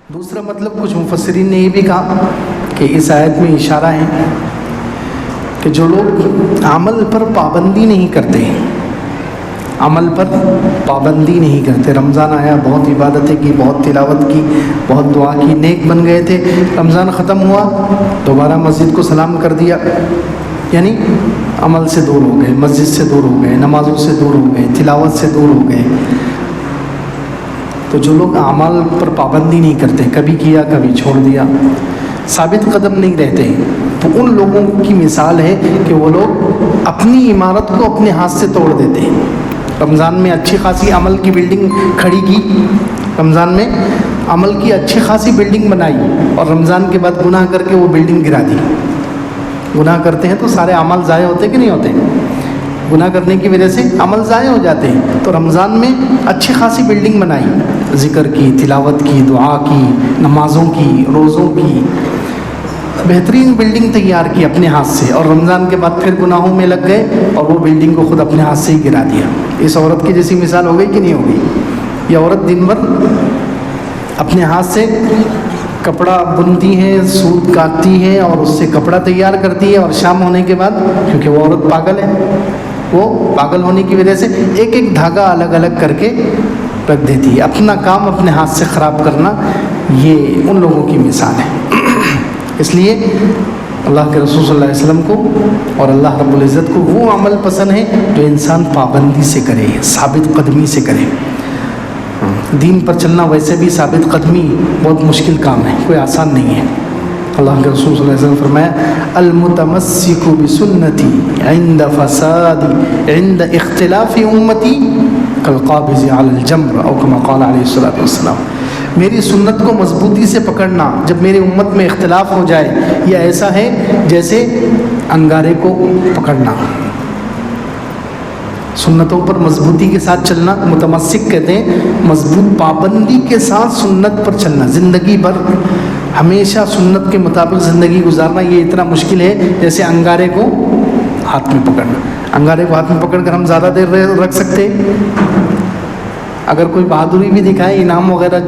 دوسرا مطلب کچھ مفسرین نے یہ بھی کہا کہ اس آیت میں اشارہ ہے کہ جو لوگ عمل پر پابندی نہیں کرتے، عمل پر پابندی نہیں کرتے، رمضان آیا، بہت عبادتیں کی، بہت تلاوت کی، بہت دعا کی، نیک بن گئے تھے، رمضان ختم ہوا، دوبارہ مسجد کو سلام کر دیا، یعنی عمل سے دور ہو گئے، مسجد سے دور ہو گئے، نمازوں سے دور ہو گئے، تلاوت سے دور ہو گئے۔ تو جو لوگ اعمال پر پابندی نہیں کرتے، کبھی کیا کبھی چھوڑ دیا، ثابت قدم نہیں رہتے، تو ان لوگوں کی مثال ہے کہ وہ لوگ اپنی عمارت کو اپنے ہاتھ سے توڑ دیتے ہیں۔ رمضان میں اچھی خاصی عمل کی بلڈنگ کھڑی کی، رمضان میں عمل کی اچھی خاصی بلڈنگ بنائی، اور رمضان کے بعد گناہ کر کے وہ بلڈنگ گرا دی۔ گناہ کرتے ہیں تو سارے اعمال ضائع ہوتے کہ نہیں ہوتے؟ گناہ کرنے کی وجہ سے عمل ضائع ہو جاتے ہیں۔ تو رمضان میں اچھی خاصی بلڈنگ بنائی، ذکر کی، تلاوت کی، دعا کی، نمازوں کی، روزوں کی، بہترین بلڈنگ تیار کی اپنے ہاتھ سے، اور رمضان کے بعد پھر گناہوں میں لگ گئے اور وہ بلڈنگ کو خود اپنے ہاتھ سے ہی گرا دیا۔ اس عورت کی جیسی مثال ہو گئی کہ نہیں ہوگی؟ یہ عورت دن بھر اپنے ہاتھ سے کپڑا بنتی ہے، سوت کاٹتی ہے اور اس سے کپڑا تیار کرتی ہے، اور شام ہونے کے بعد، کیونکہ وہ عورت پاگل ہے، وہ پاگل ہونے کی وجہ سے ایک ایک دھاگا الگ الگ کر کے رکھ دیتی ہے۔ اپنا کام اپنے ہاتھ سے خراب کرنا، یہ ان لوگوں کی مثال ہے۔ اس لیے اللہ کے رسول صلی اللہ علیہ وسلم کو اور اللہ رب العزت کو وہ عمل پسند ہے جو انسان پابندی سے کرے، ثابت قدمی سے کرے۔ دین پر چلنا ویسے بھی ثابت قدمی بہت مشکل کام ہے، کوئی آسان نہیں ہے۔ اللہ کے رسول صلی اللہ علیہ وسلم نے فرمایا المتمسک بسنتی عند فساد عند اختلاف امتی کالقابض علی الجمر او کما قال علیہ الصلوۃ والسلام، میری سنت کو مضبوطی سے پکڑنا جب میری امت میں اختلاف ہو جائے، یہ ایسا ہے جیسے انگارے کو پکڑنا۔ سنتوں پر مضبوطی کے ساتھ چلنا، متمسک کہتے ہیں مضبوط پابندی کے ساتھ سنت پر چلنا، زندگی بھر ہمیشہ سنت کے مطابق زندگی گزارنا، یہ اتنا مشکل ہے جیسے انگارے کو ہاتھ میں پکڑنا۔ انگارے کو ہاتھ میں پکڑ کر ہم زیادہ دیر رکھ سکتے ہیں؟ اگر کوئی بہادری بھی دکھائے انعام وغیرہ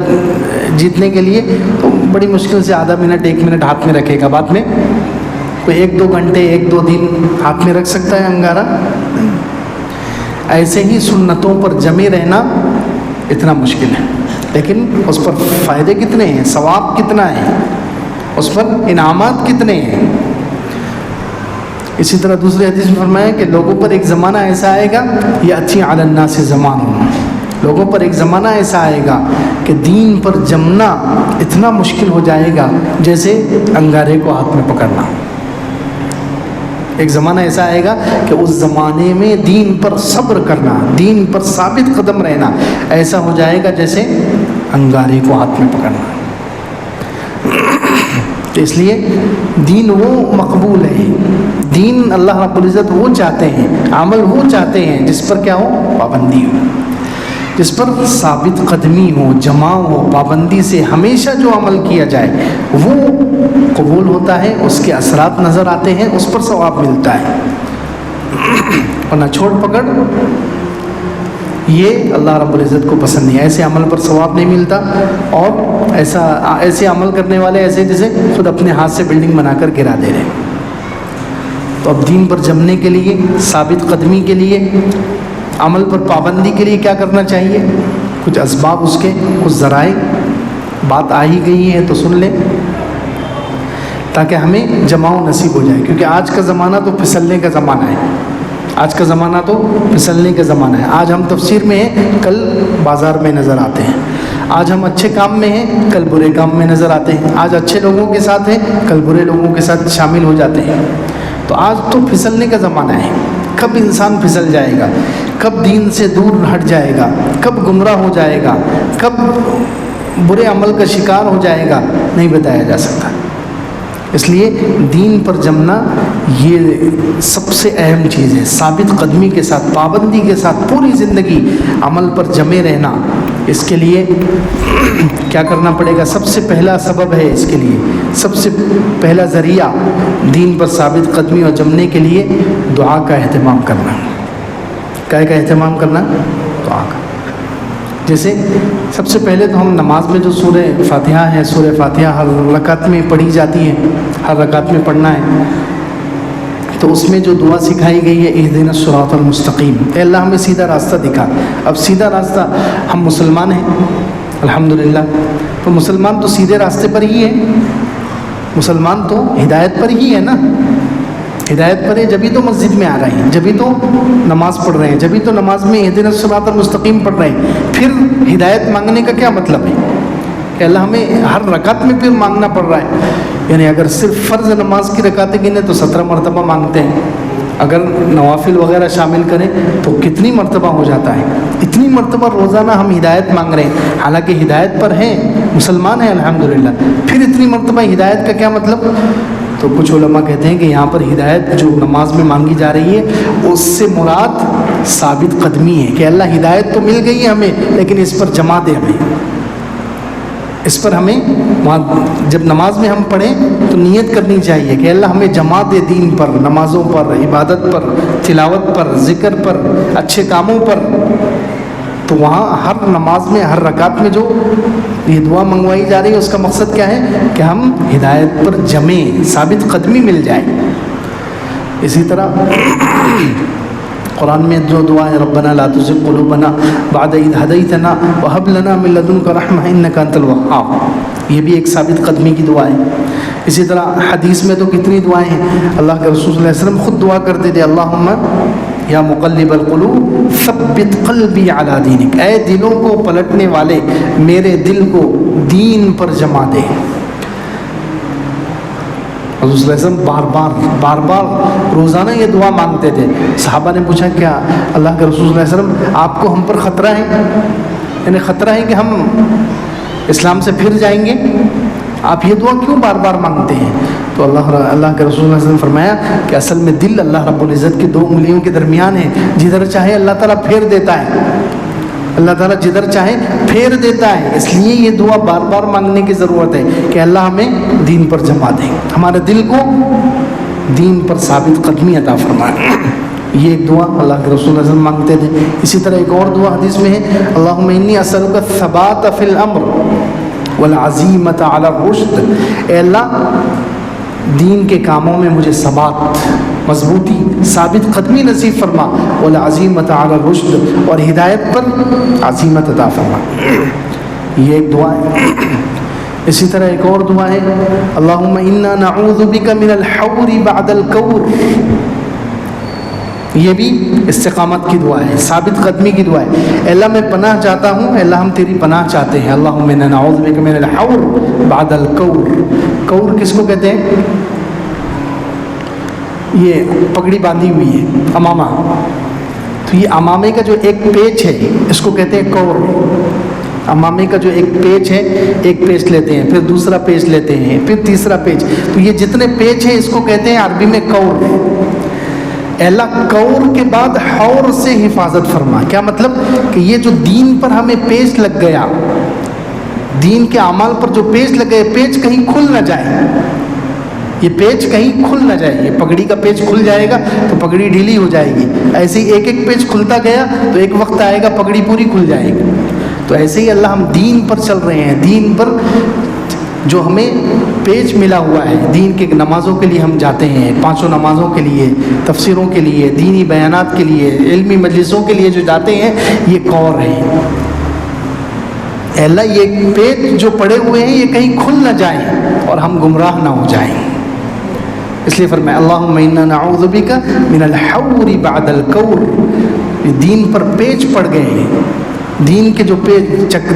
جیتنے کے لیے تو بڑی مشکل سے آدھا منٹ 1 منٹ ہاتھ میں رکھے گا، بعد میں کوئی 1-2 گھنٹے 1-2 دن ہاتھ میں رکھ سکتا ہے انگارہ؟ ایسے ہی سنتوں پر جمے رہنا اتنا مشکل ہے، لیکن اس پر فائدے کتنے ہیں، ثواب کتنا ہے، اس پر انعامات کتنے ہیں۔ اسی طرح دوسرے حدیث میں فرمایا کہ لوگوں پر ایک زمانہ ایسا آئے گا، یأتی علی الناس زمان، لوگوں پر ایک زمانہ ایسا آئے گا کہ دین پر جمنا اتنا مشکل ہو جائے گا جیسے انگارے کو ہاتھ میں پکڑنا۔ ایک زمانہ ایسا آئے گا کہ اس زمانے میں دین پر صبر کرنا، دین پر ثابت قدم رہنا ایسا ہو جائے گا جیسے انگارے کو ہاتھ میں پکڑنا۔ اس لیے دین وہ مقبول ہے، دین اللہ رب العزت وہ چاہتے ہیں، عمل وہ چاہتے ہیں جس پر کیا ہو، پابندی ہو، جس پر ثابت قدمی ہو، جماع ہو، پابندی سے ہمیشہ جو عمل کیا جائے وہ قبول ہوتا ہے، اس کے اثرات نظر آتے ہیں، اس پر ثواب ملتا ہے۔ ورنہ چھوڑ پکڑ یہ اللہ رب العزت کو پسند نہیں، ایسے عمل پر ثواب نہیں ملتا، اور ایسے عمل کرنے والے ایسے جیسے خود اپنے ہاتھ سے بلڈنگ بنا کر گرا دے رہے۔ تو اب دین پر جمنے کے لیے، ثابت قدمی کے لیے، عمل پر پابندی کے لیے کیا کرنا چاہیے؟ کچھ اسباب، اس کے کچھ ذرائع، بات آ ہی گئی ہے تو سن لیں تاکہ ہمیں جماؤ نصیب ہو جائے، کیونکہ آج کا زمانہ تو پھسلنے کا زمانہ ہے، آج کا زمانہ تو پھسلنے کا زمانہ ہے۔ آج ہم تفسیر میں ہیں، کل بازار میں نظر آتے ہیں، آج ہم اچھے کام میں ہیں، کل برے کام میں نظر آتے ہیں، آج اچھے لوگوں کے ساتھ ہیں، کل برے لوگوں کے ساتھ شامل ہو جاتے ہیں۔ تو آج تو پھسلنے کا زمانہ ہے، کب انسان پھسل جائے گا، کب دین سے دور ہٹ جائے گا، کب گمراہ ہو جائے گا، کب برے عمل کا شکار ہو جائے گا، نہیں بتایا جا سکتا۔ اس لیے دین پر جمنا یہ سب سے اہم چیز ہے، ثابت قدمی کے ساتھ، پابندی کے ساتھ پوری زندگی عمل پر جمے رہنا۔ اس کے لیے کیا کرنا پڑے گا؟ سب سے پہلا سبب ہے، اس کے لیے سب سے پہلا ذریعہ دین پر ثابت قدمی اور جمنے کے لیے دعا کا اہتمام کرنا۔ کا اہتمام کرنا؟ دعا کا۔ جیسے سب سے پہلے تو ہم نماز میں جو سورہ فاتحہ ہے، سورہ فاتحہ ہر رکعت میں پڑھی جاتی ہے، ہر رکعت میں پڑھنا ہے، تو اس میں جو دعا سکھائی گئی ہے اہدنا الصراط المستقیم، اے اللہ ہمیں سیدھا راستہ دکھا۔ اب سیدھا راستہ، ہم مسلمان ہیں الحمدللہ، تو مسلمان تو سیدھے راستے پر ہی ہے، مسلمان تو ہدایت پر ہی ہے نا، ہدایت پر ہے جبھی تو مسجد میں آ رہے ہیں، جبھی تو نماز پڑھ رہے ہیں، جبھی تو نماز میں اہدنا الصراط المستقیم پڑھ رہے ہیں۔ پھر ہدایت مانگنے کا کیا مطلب ہے کہ اللہ ہمیں ہر رکعت میں پھر مانگنا پڑ رہا ہے؟ یعنی اگر صرف فرض نماز کی رکعتیں گنے تو 17 مرتبہ مانگتے ہیں، اگر نوافل وغیرہ شامل کریں تو کتنی مرتبہ ہو جاتا ہے؟ اتنی مرتبہ روزانہ ہم ہدایت مانگ رہے ہیں، حالانکہ ہدایت پر ہیں، مسلمان ہیں الحمدللہ، پھر اتنی مرتبہ ہدایت کا کیا مطلب؟ تو کچھ علماء کہتے ہیں کہ یہاں پر ہدایت جو نماز میں مانگی جا رہی ہے اس سے مراد ثابت قدمی ہے کہ اللہ ہدایت تو مل گئی ہے ہمیں، لیکن اس پر جما دے ہمیں، اس پر ہمیں جب نماز میں ہم پڑھیں تو نیت کرنی چاہیے کہ اللہ ہمیں جما دے دین پر، نمازوں پر، عبادت پر، تلاوت پر، ذکر پر، اچھے کاموں پر۔ تو وہاں ہر نماز میں، ہر رکعت میں جو یہ دعا منگوائی جا رہی ہے اس کا مقصد کیا ہے کہ ہم ہدایت پر جمیں، ثابت قدمی مل جائے۔ اسی طرح قرآن میں جو دعا ہے ربنا لا تزغ قلوبنا بعد اذ ہدیتنا وہب لنا من لدنک رحمہ انک انت الوہاب، یہ بھی ایک ثابت قدمی کی دعا ہے۔ اسی طرح حدیث میں تو کتنی دعائیں ہیں، اللہ کے رسول صلی اللہ علیہ وسلم خود دعا کرتے تھے اللہم یا مقلب القلوب ثبت قلبی علی دینک، اے دلوں کو پلٹنے والے میرے دل کو دین پر جما دے۔ حضور صلی اللہ علیہ وسلم بار بار روزانہ یہ دعا مانگتے تھے۔ صحابہ نے پوچھا کیا اللہ کے رسول صلی اللہ علیہ وسلم آپ کو ہم پر خطرہ ہے، یعنی خطرہ ہے کہ ہم اسلام سے پھر جائیں گے، آپ یہ دعا کیوں بار بار مانگتے ہیں؟ تو اللہ کے رسول صلی اللہ علیہ وسلم فرمایا کہ اصل میں دل اللہ رب العزت کی 2 انگلیوں کے درمیان ہے، جدھر چاہے اللہ تعالیٰ پھیر دیتا ہے، اللہ تعالیٰ جدھر چاہے پھیر دیتا ہے، اس لیے یہ دعا بار بار مانگنے کی ضرورت ہے کہ اللہ ہمیں دین پر جما دے، ہمارے دل کو دین پر ثابت قدمی عطا فرمائے۔ یہ ایک دعا اللہ کے رسول صلی اللہ علیہ وسلم مانگتے تھے۔ اسی طرح ایک اور دعا حدیث میں ہے اللہم انی اسألک الثبات فی الامر والعزیمۃ علی الرشد، اے اللہ دین کے کاموں میں مجھے ثبات، مضبوطی، ثابت قدمی نصیب فرما، والعزیمۃ علی الرشد، اور ہدایت پر عزیمت عطا فرما۔ یہ ایک دعا ہے۔ اسی طرح ایک اور دعا ہے اللہم انا نعوذ بک من الحور بعد الکور، یہ بھی استقامت کی دعا ہے، ثابت قدمی کی دعا ہے۔ اے اللہ میں پناہ چاہتا ہوں، اے اللہ ہم تیری پناہ چاہتے ہیں، اللہم انا نعوذ بک من الحور بعد الکور۔ کور کس کو کہتے ہیں؟ یہ پگڑی باندھی ہوئی ہے، امامہ، تو یہ امامے کا جو ایک پیچ ہے اس کو کہتے ہیں کور۔ امامے کا جو ایک پیچ ہے، ایک پیچ لیتے ہیں، پھر دوسرا پیچ لیتے ہیں، پھر تیسرا پیچ، تو یہ جتنے پیچ ہیں اس کو کہتے ہیں عربی میں کور۔ اے اللہ کور کے بعد حور سے حفاظت فرما، کیا مطلب کہ یہ جو دین پر ہمیں پیچ لگ گیا، دین کے اعمال پر جو پیچ لگ گئے، پیچ کہیں کھل نہ جائے، یہ پیچ کہیں کھل نہ جائے۔ یہ پگڑی کا پیچ کھل جائے گا تو پگڑی ڈھیلی ہو جائے گی، ایسے ہی ایک ایک پیچ کھلتا گیا تو ایک وقت آئے گا پگڑی پوری کھل جائے گی۔ تو ایسے ہی اللہ ہم دین پر چل رہے ہیں، دین پر جو ہمیں پیچ ملا ہوا ہے، دین کے نمازوں کے لیے ہم جاتے ہیں، 5 نمازوں کے لیے، تفسیروں کے لیے، دینی بیانات کے لیے، علمی مجلسوں کے لیے جو جاتے ہیں، یہ کور ہے۔ اے اللہ یہ پیچ جو پڑے ہوئے ہیں یہ کہیں کھل نہ جائیں اور ہم گمراہ نہ ہو جائیں، اس لیے فرمایا اللہم انا نعوذ بک من الحور بعد الکور۔ دین پر پیچ پڑ گئے ہیں، دین کے جو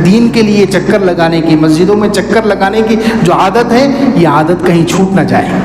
دین کے لیے چکر لگانے کی، مسجدوں میں چکر لگانے کی جو عادت ہے، یہ عادت کہیں چھوٹ نہ جائے۔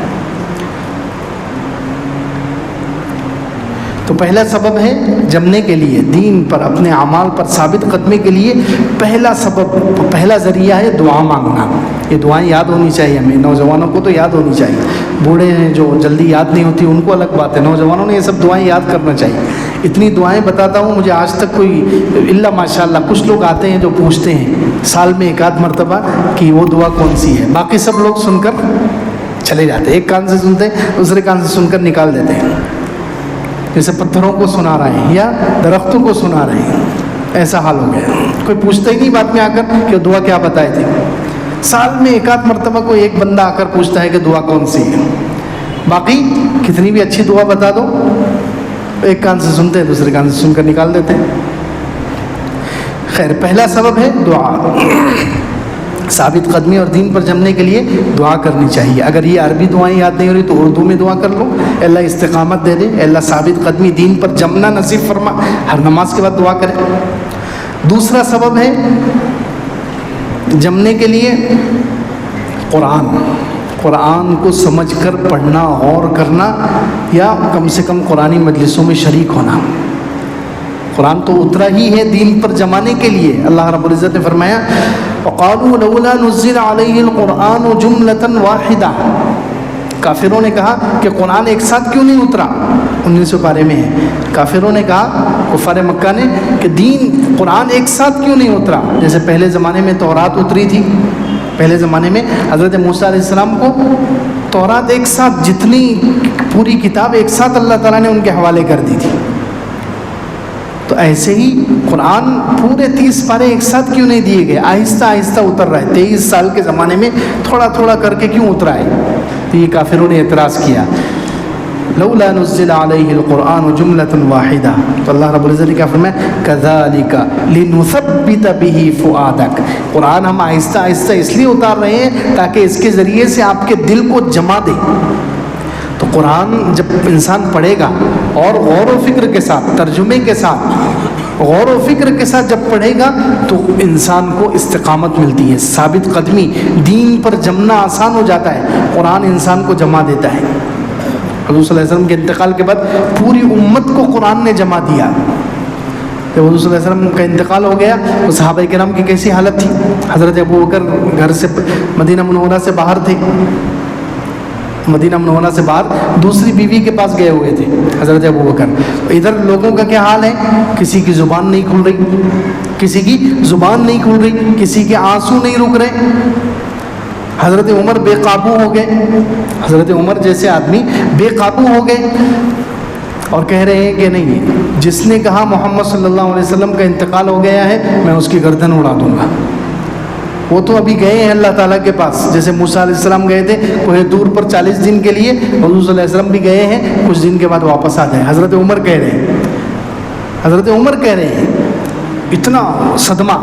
تو پہلا سبب ہے جمنے کے لیے، دین پر، اپنے اعمال پر ثابت قدمی کے لیے پہلا سبب، پہلا ذریعہ ہے دعا مانگنا۔ یہ دعائیں یاد ہونی چاہیے ہمیں، نوجوانوں کو تو یاد ہونی چاہیے، بوڑھے ہیں جو جلدی یاد نہیں ہوتی ان کو الگ بات ہے، نوجوانوں نے یہ سب دعائیں یاد کرنا چاہیے۔ اتنی دعائیں بتاتا ہوں، مجھے آج تک کوئی الا ماشاء اللہ کچھ لوگ آتے ہیں جو پوچھتے ہیں سال میں 1 مرتبہ کہ وہ دعا کون سی ہے، باقی سب لوگ سن کر چلے جاتے ہیں، ایک کان سے سنتے ہیں دوسرے کان سے سن کر نکال دیتے ہیں، جیسے پتھروں کو سنا رہے ہیں یا درختوں کو سنا رہے ہیں۔ ایسا حال ہو گیا، کوئی پوچھتا ہی نہیں بعد میں آ کر کہ دعا کیا بتائے تھے. سال میں ایک آدھ مرتبہ کوئی ایک بندہ آ کر پوچھتا ہے کہ دعا کون سی ہے، باقی کتنی بھی اچھی دعا بتا دو ایک کان سے سنتے ہیں دوسرے کان سے سن کر نکال دیتے ہیں. خیر، پہلا سبب ہے دعا. ثابت قدمی اور دین پر جمنے کے لیے دعا کرنی چاہیے. اگر یہ عربی دعائیں یاد نہیں ہو رہی تو اردو میں دعا کر لو، اللہ استقامت دے دے، اللہ ثابت قدمی دین پر جمنا نصیب فرما. ہر نماز کے بعد دعا کریں. دوسرا سبب ہے جمنے کے لیے قرآن کو سمجھ کر پڑھنا، غور کرنا، یا کم سے کم قرآنی مجلسوں میں شریک ہونا. قرآن تو اترا ہی ہے دین پر جمانے کے لیے. اللہ رب العزت نے فرمایا وَقَالُوا لَوْلَا نُزِّلَ عَلَيْهِ الْقُرْآنُ جُمْلَةً وَاحِدَةً. کافروں نے کہا کہ قرآن ایک ساتھ کیوں نہیں اترا. 19 پارے میں ہے. کافروں نے کہا، کفار مکہ نے، کہ قرآن ایک ساتھ کیوں نہیں اترا. جیسے پہلے زمانے میں تورات اتری تھی، پہلے زمانے میں حضرت موسیٰ علیہ السلام کو تورات ایک ساتھ، جتنی پوری کتاب ایک ساتھ اللہ تعالیٰ نے ان کے حوالے کر دی تھی. تو ایسے ہی قرآن پورے 30 پارے ایک ساتھ کیوں نہیں دیے گئے، آہستہ آہستہ اتر رہا ہے. 23 سال کے زمانے میں تھوڑا تھوڑا کر کے کیوں اترا ہے. تو یہ کافروں نے اعتراض کیا، لولا نزل علیہ القرآن جملۃ واحدہ. تو اللہ رب العزت نے کیا فرمایا، کذالک لنثبت بہ فؤادک. قرآن ہم آہستہ آہستہ اس لیے اتار رہے ہیں تاکہ اس کے ذریعے سے آپ کے دل کو جما دے. تو قرآن جب انسان پڑھے گا اور غور و فکر کے ساتھ، ترجمے کے ساتھ، غور و فکر کے ساتھ جب پڑھے گا تو انسان کو استقامت ملتی ہے، ثابت قدمی، دین پر جمنا آسان ہو جاتا ہے. قرآن انسان کو جما دیتا ہے. حضور صلی اللہ علیہ وسلم کے انتقال کے بعد پوری امت کو قرآن نے جما دیا. جب حضور صلی اللہ علیہ وسلم کا انتقال ہو گیا تو صحابہ کرام کی کیسی حالت تھی. حضرت ابو بکر گھر سے، مدینہ منورہ سے باہر تھے، مدینہ منورہ سے باہر دوسری بیوی کے پاس گئے ہوئے تھے حضرت ابو بکر. ادھر لوگوں کا کیا حال ہے، کسی کی زبان نہیں کھل رہی، کسی کی زبان نہیں کھل رہی، کسی کے آنسو نہیں رک رہے. حضرت عمر بے قابو ہو گئے، حضرت عمر جیسے آدمی بے قابو ہو گئے اور کہہ رہے ہیں کہ نہیں، جس نے کہا محمد صلی اللہ علیہ وسلم کا انتقال ہو گیا ہے میں اس کی گردن اڑا دوں گا. وہ تو ابھی گئے ہیں اللہ تعالیٰ کے پاس، جیسے موسیٰ علیہ السلام گئے تھے کوہ دور پر 40 دن کے لیے، حضور صلی اللہ علیہ وسلم بھی گئے ہیں، کچھ دن کے بعد واپس آ جائیں. حضرت عمر کہہ رہے ہیں، حضرت عمر کہہ رہے ہیں، اتنا صدمہ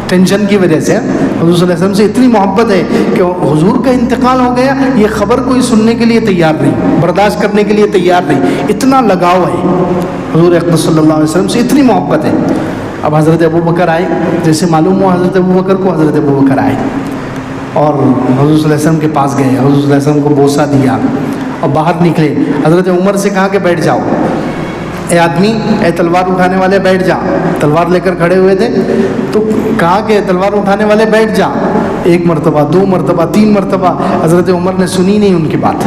ٹینشن کی وجہ سے حضور صلی اللہ علیہ وسلم سے اتنی محبت ہے کہ حضور کا انتقال ہو گیا، یہ خبر کوئی سننے کے لیے تیار نہیں، برداشت کرنے کے لیے تیار نہیں. اتنا لگاؤ ہے حضور اقدس صلی اللہ علیہ وسلم سے، اتنی محبت ہے. اب حضرت ابو بکر آئے، جیسے معلوم ہوا حضرت ابو بکر کو، حضرت ابو بکر آئے اور حضور صلی اللہ علیہ وسلم کے پاس گئے، حضور صلی اللہ علیہ وسلم کو بوسہ دیا اور باہر نکلے. حضرت عمر سے کہا کہ بیٹھ جاؤ، اے آدمی، اے تلوار اٹھانے والے بیٹھ جا. تلوار لے کر کھڑے ہوئے تھے تو کہا کہ تلوار اٹھانے والے بیٹھ جا. 1 مرتبہ، 2 مرتبہ، 3 مرتبہ حضرت عمر نے سنی نہیں ان کی بات.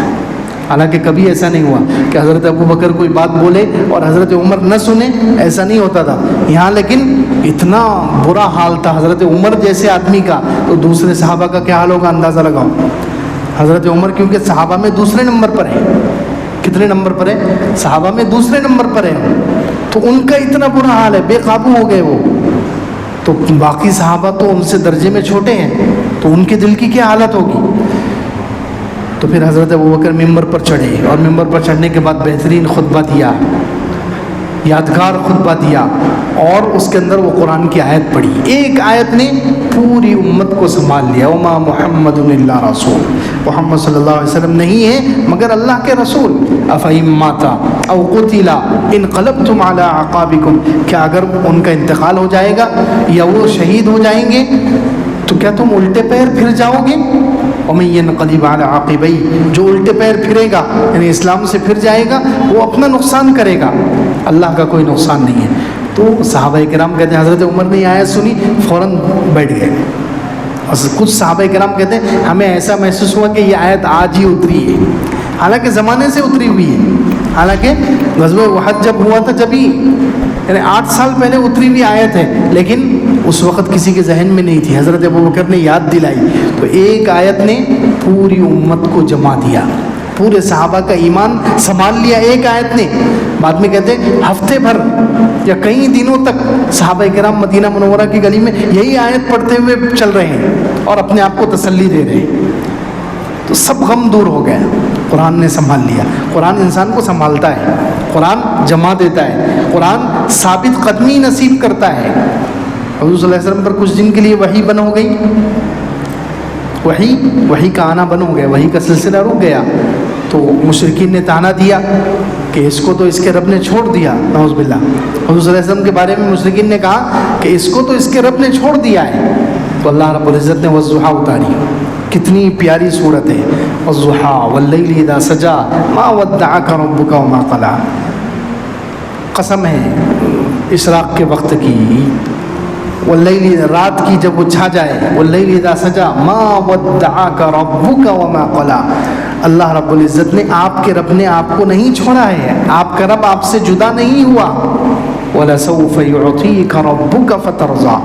حالانکہ کبھی ایسا نہیں ہوا کہ حضرت ابو بکر کوئی بات بولے اور حضرت عمر نہ سنے، ایسا نہیں ہوتا تھا یہاں. لیکن اتنا برا حال تھا حضرت عمر جیسے آدمی کا، تو دوسرے صحابہ کا کیا حال ہوگا اندازہ لگاؤ. حضرت عمر کیونکہ صحابہ میں دوسرے نمبر پر ہے، کتنے نمبر پر ہے؟ صحابہ میں دوسرے نمبر پر ہے، تو ان کا اتنا برا حال ہے، بے قابو ہو گئے وہ. تو باقی صحابہ تو ان سے درجے میں چھوٹے ہیں، تو ان کے دل کی کیا حالت ہوگی. تو پھر حضرت ابوبکر ممبر پر چڑھے اور ممبر پر چڑھنے کے بعد بہترین خطبہ دیا، یادگار خطبہ دیا، اور اس کے اندر وہ قرآن کی آیت پڑھی. ایک آیت نے پوری امت کو سنبھال لیا. وما محمد الا رسول، محمد صلی اللہ علیہ وسلم نہیں ہے مگر اللہ کے رسول. افئن مات او قتل انقلبتم علی اعقابکم، کیا اگر ان کا انتقال ہو جائے گا یا وہ شہید ہو جائیں گے تو کیا تم الٹے پیر پھر جاؤ گے؟ ومن ينقلب على عقبيه، جو الٹے پیر پھرے گا یعنی اسلام سے پھر جائے گا وہ اپنا نقصان کرے گا، اللہ کا کوئی نقصان نہیں ہے. تو صحابہ کرام کہتے ہیں حضرت عمر نے یہ آیت سنی فوراً بیٹھ گئے. اور کچھ صحابہ کرام کہتے ہیں ہمیں ایسا محسوس ہوا کہ یہ آیت آج ہی اتری ہے، حالانکہ زمانے سے اتری ہوئی ہے. حالانکہ غزوہ احد جب ہوا تھا جب ہی، یعنی 8 سال پہلے اتری ہوئی آیت ہے، لیکن اس وقت کسی کے ذہن میں نہیں تھی. حضرت ابوبکر نے یاد دلائی تو ایک آیت نے پوری امت کو جما دیا. پورے صحابہ کا ایمان سنبھال لیا ایک آیت نے. بعد میں کہتے ہیں ہفتے بھر یا کئی دنوں تک صحابہ کرام مدینہ منورہ کی گلی میں یہی آیت پڑھتے ہوئے چل رہے ہیں اور اپنے آپ کو تسلی دے رہے ہیں. تو سب غم دور ہو گیا, قرآن نے سنبھال لیا. قرآن انسان کو سنبھالتا ہے, قرآن جمع دیتا ہے, قرآن ثابت قدمی نصیب کرتا ہے. حضور صلی اللہ علیہ وسلم پر کچھ دن کے لیے وحی بند ہو گئی, وحی کا آنا بند ہو گیا, وحی کا سلسلہ رک گیا. تو مشرکین نے تانا دیا کہ اس کو تو اس کے رب نے چھوڑ دیا, نعوذ باللہ. حضور صلی اللہ علیہ وسلم کے بارے میں مشرکین نے کہا کہ اس کو تو اس کے رب نے چھوڑ دیا ہے. تو اللہ رب العزت نے والضحیٰ اتاری. کتنی پیاری صورت ہے, والضحیٰ واللیل اذا سجا ما ودعک ربک وما قلی. قسم ہے اشراق کے وقت کی, واللیل رات کی جب وہ چھا جائے, واللیل اذا سجا ما ودعک ربک وما قلی. اللہ رب العزت نے, آپ کے رب نے آپ کو نہیں چھوڑا ہے, آپ کا رب آپ سے جدا نہیں ہوا. وَلَسَوْفَ يُعْطِيكَ رَبُّكَ فَتَرْضَىٰ.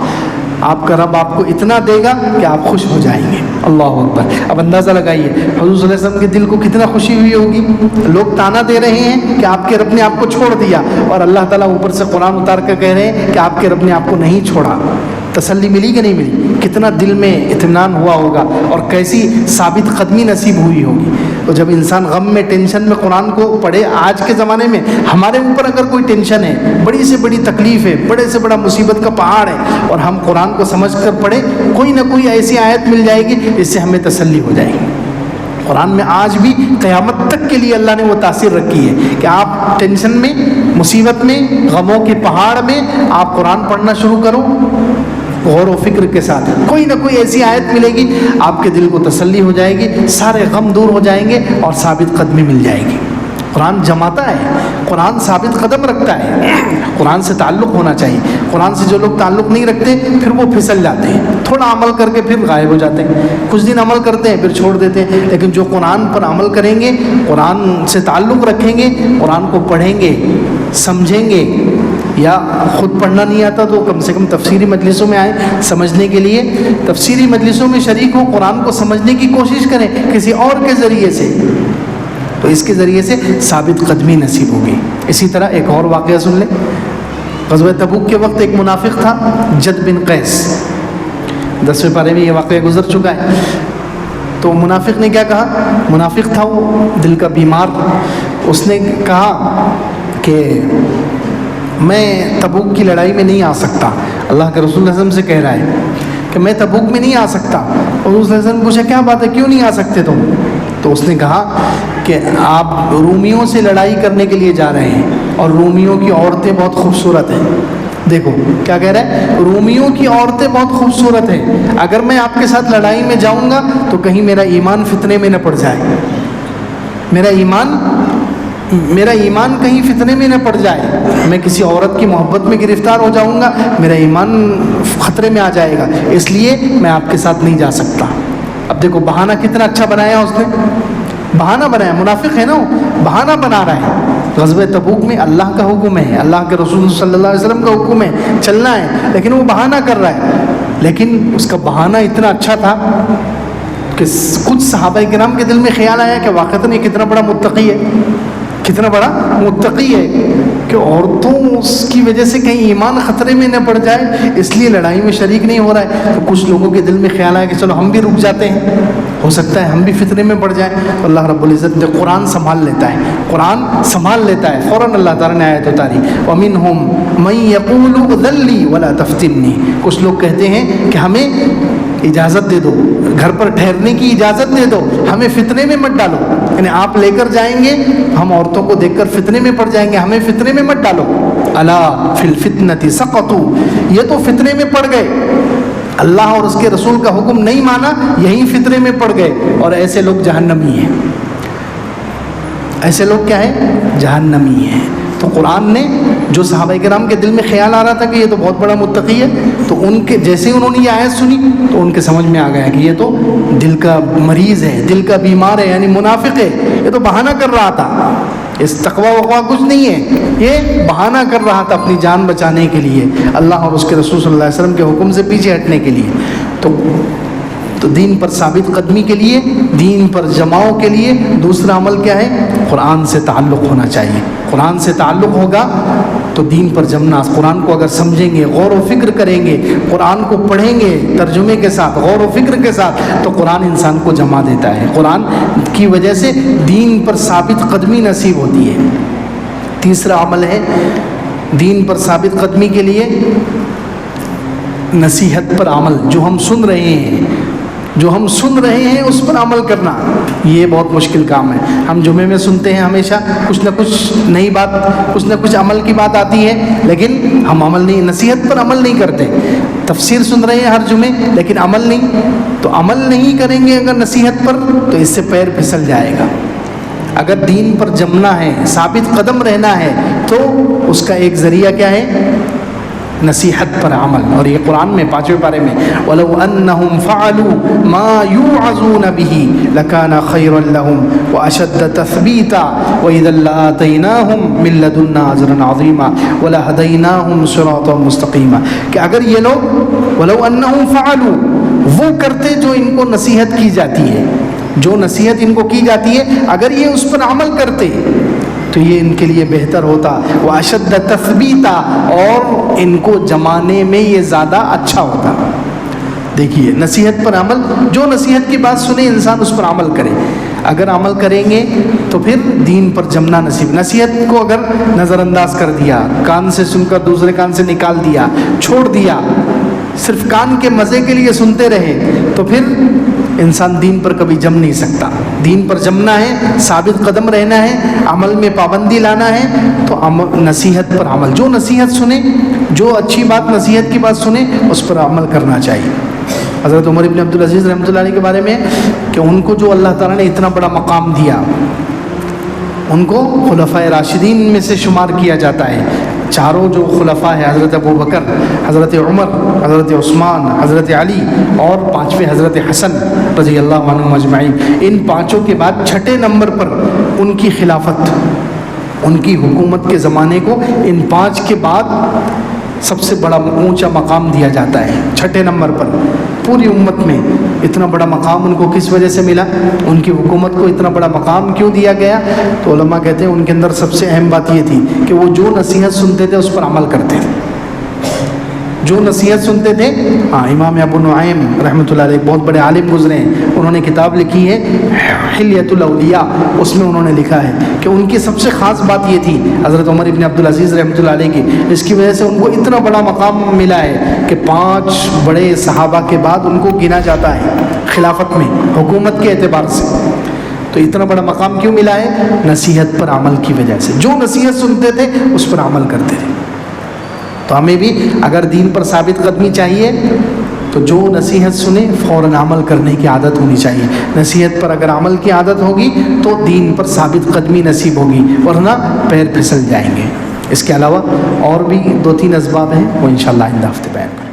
آپ کا رب آپ کو اتنا دے گا کہ آپ خوش ہو جائیں گے. اللہ اکبر. اب اندازہ لگائیے حضور صلی اللہ علیہ وسلم کے دل کو کتنا خوشی ہوئی ہوگی. لوگ تانا دے رہے ہیں کہ آپ کے رب نے آپ کو چھوڑ دیا, اور اللہ تعالیٰ اوپر سے قرآن اتار کر کہہ رہے ہیں کہ آپ کے رب نے آپ کو نہیں چھوڑا. تسلی ملی کہ نہیں ملی؟ کتنا دل میں اطمینان ہوا ہوگا اور کیسی ثابت قدمی نصیب ہوئی ہوگی. تو جب انسان غم میں, ٹینشن میں قرآن کو پڑھے, آج کے زمانے میں ہمارے اوپر اگر کوئی ٹینشن ہے, بڑی سے بڑی تکلیف ہے, بڑے سے بڑا مصیبت کا پہاڑ ہے, اور ہم قرآن کو سمجھ کر پڑھے, کوئی نہ کوئی ایسی آیت مل جائے گی اس سے ہمیں تسلی ہو جائے گی. قرآن میں آج بھی قیامت تک کے لیے اللہ نے وہ تاثیر رکھی ہے کہ آپ ٹینشن میں, مصیبت میں, غموں کے پہاڑ میں آپ قرآن پڑھنا شروع کرو غور و فکر کے ساتھ. کوئی نہ کوئی ایسی آیت ملے گی, آپ کے دل کو تسلی ہو جائے گی, سارے غم دور ہو جائیں گے اور ثابت قدمی مل جائے گی. قرآن جماتا ہے, قرآن ثابت قدم رکھتا ہے. قرآن سے تعلق ہونا چاہیے. قرآن سے جو لوگ تعلق نہیں رکھتے پھر وہ پھسل جاتے ہیں, تھوڑا عمل کر کے پھر غائب ہو جاتے ہیں, کچھ دن عمل کرتے ہیں پھر چھوڑ دیتے ہیں. لیکن جو قرآن پر عمل کریں گے, قرآن سے تعلق رکھیں گے, قرآن کو پڑھیں گے, سمجھیں گے, یا خود پڑھنا نہیں آتا تو کم سے کم تفسیری مجلسوں میں آئیں سمجھنے کے لیے, تفسیری مجلسوں میں شریک ہوں, قرآن کو سمجھنے کی کوشش کریں کسی اور کے ذریعے سے, تو اس کے ذریعے سے ثابت قدمی نصیب ہوگی. اسی طرح ایک اور واقعہ سن لیں. غزوہ تبوک کے وقت ایک منافق تھا, جد بن قیس. 10ویں پارے میں یہ واقعہ گزر چکا ہے. تو منافق نے کیا کہا؟ منافق تھا وہ, دل کا بیمار. اس نے کہا کہ میں تبوک کی لڑائی میں نہیں آ سکتا. اللہ کے رسول صلی اللہ علیہ وسلم سے کہہ رہا ہے کہ میں تبوک میں نہیں آ سکتا. اور رسول صلی اللہ علیہ وسلم نے پوچھا کیا بات ہے, کیوں نہیں آ سکتے تم؟ تو اس نے کہا کہ آپ رومیوں سے لڑائی کرنے کے لیے جا رہے ہیں, اور رومیوں کی عورتیں بہت خوبصورت ہیں. دیکھو کیا کہہ رہا ہے, رومیوں کی عورتیں بہت خوبصورت ہیں, اگر میں آپ کے ساتھ لڑائی میں جاؤں گا تو کہیں میرا ایمان فتنے میں نہ پڑ جائے, میرا ایمان کہیں فتنے میں نہ پڑ جائے, میں کسی عورت کی محبت میں گرفتار ہو جاؤں گا, میرا ایمان خطرے میں آ جائے گا, اس لیے میں آپ کے ساتھ نہیں جا سکتا. اب دیکھو بہانہ کتنا اچھا بنایا اس نے, بہانہ بنایا. منافق ہے نا, بہانہ بنا رہا ہے. غزوہ تبوک میں اللہ کا حکم ہے, اللہ کے رسول صلی اللہ علیہ وسلم کا حکم ہے, چلنا ہے, لیکن وہ بہانہ کر رہا ہے. لیکن اس کا بہانہ اتنا اچھا تھا کہ کچھ صحابہ کرام کے دل میں خیال آیا کہ واقعتاً یہ کتنا بڑا متقی ہے, کتنا بڑا متقی ہے کہ عورتوں اس کی وجہ سے کہیں ایمان خطرے میں نہ پڑ جائے, اس لیے لڑائی میں شریک نہیں ہو رہا ہے. تو کچھ لوگوں کے دل میں خیال آیا کہ چلو ہم بھی رک جاتے ہیں, ہو سکتا ہے ہم بھی فتنے میں پڑ جائیں. تو اللہ رب العزت نے قرآن سنبھال لیتا ہے, قرآن سنبھال لیتا ہے. فوراً اللہ تعالیٰ نے آیت اتاری, وَمِنْهُمْ مَنْ يَقُولُ اُذَن لِّي وَلَا تَفْتِنِّي. کچھ لوگ کہتے ہیں کہ ہمیں اجازت دے دو, گھر پر ٹھہرنے کی اجازت دے دو, ہمیں فتنے میں مت ڈالو. یعنی آپ لے کر جائیں گے, ہم عورتوں کو دیکھ کر فتنے میں پڑ جائیں گے, ہمیں فتنے میں مت ڈالو. الا فی الفتنۃ سقطوا, یہ تو فتنے میں پڑ گئے, اللہ اور اس کے رسول کا حکم نہیں مانا, یہی فتنے میں پڑ گئے, اور ایسے لوگ جہنمی ہیں. ایسے لوگ کیا ہیں؟ جہنمی ہیں. تو قرآن نے جو صحابہ کرام کے دل میں خیال آ رہا تھا کہ یہ تو بہت بڑا متقی ہے, تو ان کے جیسے انہوں نے یہ آیت سنی تو ان کے سمجھ میں آ گیا کہ یہ تو دل کا مریض ہے, دل کا بیمار ہے, یعنی منافق ہے, یہ تو بہانہ کر رہا تھا, اس تقویٰ وقوع کچھ نہیں ہے, یہ بہانہ کر رہا تھا اپنی جان بچانے کے لیے, اللہ اور اس کے رسول صلی اللہ علیہ وسلم کے حکم سے پیچھے ہٹنے کے لیے. تو تو دین پر ثابت قدمی کے لیے، دین پر جماؤ کے لیے دوسرا عمل کیا ہے؟ قرآن سے تعلق ہونا چاہیے۔ قرآن سے تعلق ہوگا تو دین پر جمنا، قرآن کو اگر سمجھیں گے، غور و فکر کریں گے، قرآن کو پڑھیں گے ترجمے کے ساتھ، غور و فکر کے ساتھ، تو قرآن انسان کو جما دیتا ہے۔ قرآن کی وجہ سے دین پر ثابت قدمی نصیب ہوتی ہے۔ تیسرا عمل ہے دین پر ثابت قدمی کے لیے نصیحت پر عمل، جو ہم سن رہے ہیں اس پر عمل کرنا۔ یہ بہت مشکل کام ہے۔ ہم جمعے میں سنتے ہیں ہمیشہ کچھ نہ کچھ نئی بات، کچھ نہ کچھ عمل کی بات آتی ہے، لیکن ہم نصیحت پر عمل نہیں کرتے۔ تفسیر سن رہے ہیں ہر جمعے لیکن عمل نہیں، تو عمل نہیں کریں گے اگر نصیحت پر تو اس سے پیر پھسل جائے گا۔ اگر دین پر جمنا ہے، ثابت قدم رہنا ہے، تو اس کا ایک ذریعہ کیا ہے؟ نصیحت پر عمل۔ اور یہ قرآن میں 5ویں پارے میں وَلَوْ أَنَّهُمْ فَعَلُوا مَا يُوعَظُونَ بِهِ لَكَانَ خَيْرًا لَهُمْ وَأَشَدَّ تَثْبِيتًا وَإِذًا لَّآتَيْنَاهُمْ مِن لَّدُنَّا أَجْرًا عَظِيمًا وَلَهَدَيْنَاهُمْ صِرَاطًا مُّسْتَقِيمًا، کہ اگر یہ لوگ وَلَوْ أَنَّهُمْ فَعَلُوا، وہ کرتے جو ان کو نصیحت کی جاتی ہے، جو نصیحت ان کو کی جاتی ہے، اگر یہ اس پر عمل کرتے تو یہ ان کے لیے بہتر ہوتا، وَأَشَدَّ تَثْبِيتًا، اور ان کو جمانے میں یہ زیادہ اچھا ہوتا۔ دیکھیے نصیحت پر عمل، جو نصیحت کی بات سنے انسان اس پر عمل کرے۔ اگر عمل کریں گے تو پھر دین پر جمنا نصیب۔ نصیحت کو اگر نظر انداز کر دیا، کان سے سن کر دوسرے کان سے نکال دیا، چھوڑ دیا، صرف کان کے مزے کے لیے سنتے رہے، تو پھر انسان دین پر کبھی جم نہیں سکتا۔ دین پر جمنا ہے، ثابت قدم رہنا ہے، عمل میں پابندی لانا ہے، تو نصیحت پر عمل، جو نصیحت سنے، جو اچھی بات نصیحت کی بات سنے اس پر عمل کرنا چاہیے۔ حضرت عمر ابن عبدالعزیز رحمۃ اللہ علیہ کے بارے میں کہ ان کو جو اللہ تعالیٰ نے اتنا بڑا مقام دیا، ان کو خلفائے راشدین میں سے شمار کیا جاتا ہے۔ چاروں جو خلفاء ہیں، حضرت ابوبکر، حضرت عمر، حضرت عثمان، حضرت علی اور 5ویں حضرت حسن رضی اللہ عنہم اجمعین، ان 5 کے بعد 6 نمبر پر ان کی خلافت، ان کی حکومت کے زمانے کو ان 5 کے بعد سب سے بڑا اونچا مقام دیا جاتا ہے۔ 6 نمبر پر پوری امت میں اتنا بڑا مقام ان کو کس وجہ سے ملا؟ ان کی حکومت کو اتنا بڑا مقام کیوں دیا گیا؟ تو علماء کہتے ہیں ان کے اندر سب سے اہم بات یہ تھی کہ وہ جو نصیحت سنتے تھے اس پر عمل کرتے تھے۔ جو نصیحت سنتے تھے، امام ابو نعیم رحمۃ اللہ علیہ بہت بڑے عالم گزرے ہیں، انہوں نے کتاب لکھی ہے حلیۃ الاولیاء، اس میں انہوں نے لکھا ہے کہ ان کی سب سے خاص بات یہ تھی حضرت عمر ابن عبدالعزیز رحمۃ اللہ علیہ کی، اس کی وجہ سے ان کو اتنا بڑا مقام ملا ہے کہ 5 بڑے صحابہ کے بعد ان کو گنا جاتا ہے خلافت میں، حکومت کے اعتبار سے۔ تو اتنا بڑا مقام کیوں ملا ہے؟ نصیحت پر عمل کی وجہ سے۔ جو نصیحت سنتے تھے اس پر عمل کرتے تھے۔ تو ہمیں بھی اگر دین پر ثابت قدمی چاہیے تو جو نصیحت سنے فوراً عمل کرنے کی عادت ہونی چاہیے۔ نصیحت پر اگر عمل کی عادت ہوگی تو دین پر ثابت قدمی نصیب ہوگی، ورنہ پیر پھسل جائیں گے۔ اس کے علاوہ اور بھی 2-3 اسباب ہیں، وہ انشاءاللہ آئندہ ہفتے بیان کریں۔